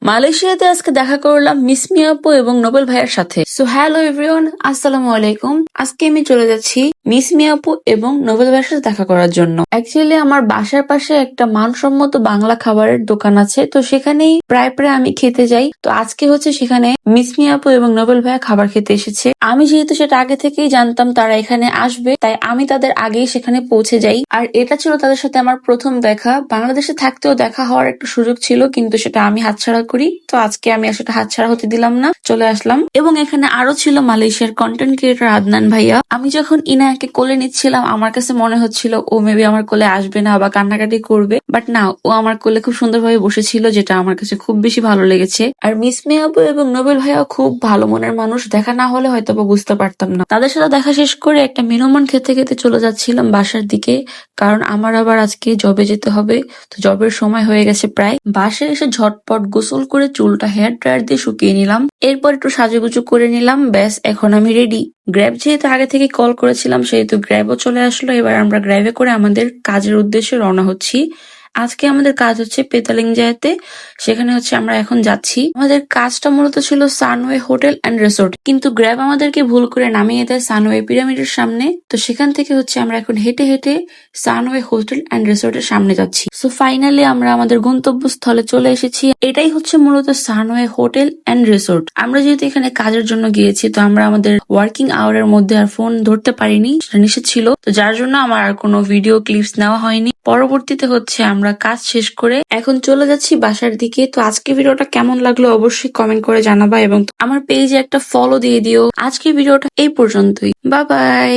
মালয়েশিয়াতে আজকে দেখা করলাম মিসমি আপু এবং নোবেল ভাইয়ের সাথে। সো হ্যালো এভরিওয়ান, আসসালামু আলাইকুম। আজকে আমি চলে যাচ্ছি মিসমি আপু এবং নোবেল ভাইয়ের সাথে দেখা করার জন্য। অ্যাকচুয়ালি আমার বাসার পাশে একটা মানসম্মত বাংলা খাবারের দোকান আছে, তো সেখানেই প্রায় আমি খেতে যাই। তো আজকে হচ্ছে সেখানে মিসমি আপু এবং নোবেল ভাইয়া খাবার খেতে এসেছে। আমি যেহেতু সেটা আগে থেকেই জানতাম তারা এখানে আসবে, তাই আমি তাদের আগেই সেখানে পৌঁছে যাই। আর এটা ছিল তাদের সাথে আমার প্রথম দেখা। বাংলাদেশে থাকতেও দেখা হওয়ার একটা সুযোগ ছিল, কিন্তু সেটা আমি হাতছাড়া করি। তো আজকে আমি আসলে হাতছাড়া হতে দিলাম না, চলে আসলাম। এবং এখানে আরো ছিল মালয়েশিয়ার কন্টেন্ট ক্রিয়েটর আদনান ভাইয়া। আমি যখন ইনায়াকে কোলে নিচ্ছিলাম আমার কাছে মনে হচ্ছিল ও মেবি আমার কোলে আসবে না বা কান্নাকাটি করবে, বাট না, ও আমার কোলে খুব সুন্দরভাবে বসেছিল, যেটা আমার কাছে খুব বেশি ভালো লেগেছে। আর মিসমি আপু এবং নোবেল ভাইয়া খুব ভালো মনের মানুষ, দেখা না হলে হয়তো বা বুঝতে পারতাম না। তাদের সাথে দেখা শেষ করে একটা মিনোমান খেতে খেতে চলে যাচ্ছিলাম বাসার দিকে, কারণ আমার আবার আজকে জবে যেতে হবে। তো জবের সময় হয়ে গেছে প্রায়। বাসায় এসে ঝটপট গোসল করে চুলটা হেয়ার ড্রায়ার দিয়ে শুকিয়ে নিলাম, এরপর একটু সাজুগুজু করে নিলাম। ব্যাস, এখন আমি রেডি। গ্র্যাব যেহেতু আগে থেকে কল করেছিলাম, সেহেতু গ্র্যাবও চলে আসলো। এবার আমরা গ্র্যাবে করে আমাদের কাজের উদ্দেশ্যে রওনা হচ্ছি। আজকে আমাদের কাজ হচ্ছে পেতালিংজায়াতে, সেখানে হচ্ছে আমরা এখন যাচ্ছি। আমাদের কাজটা মূলত ছিল সানওয়ে হোটেল অ্যান্ড রিসোর্ট, কিন্তু গ্র্যাব আমাদেরকে ভুল করে নামিয়ে দেয় সানওয়ে পিরামিডের সামনে। তো সেখান থেকে হচ্ছে আমরা এখন হেঁটে হেঁটে সানওয়ে হোটেল অ্যান্ড রিসোর্টের সামনে যাচ্ছি। সো ফাইনালি আমরা আমাদের গন্তব্যস্থলে চলে এসেছি। এটাই হচ্ছে মূলত সানওয়ে হোটেল অ্যান্ড রিসোর্ট। আমরা যেহেতু এখানে কাজের জন্য গিয়েছি, তো আমরা আমাদের ওয়ার্কিং আওয়ারের মধ্যে আর ফোন ধরতে পারিনি, সেটা নিষেধ ছিল। তো যার জন্য আমার আর কোনো ভিডিও ক্লিপস নেওয়া হয়নি। পরবর্তীতে হচ্ছে আমরা কাজ শেষ করে এখন চলে যাচ্ছি বাসার দিকে। তো আজকে ভিডিওটা কেমন লাগলো অবশ্যই কমেন্ট করে জানাবা, এবং আমার পেজে একটা ফলো দিয়ে দিও। আজকে ভিডিওটা এই পর্যন্তই। Bye bye.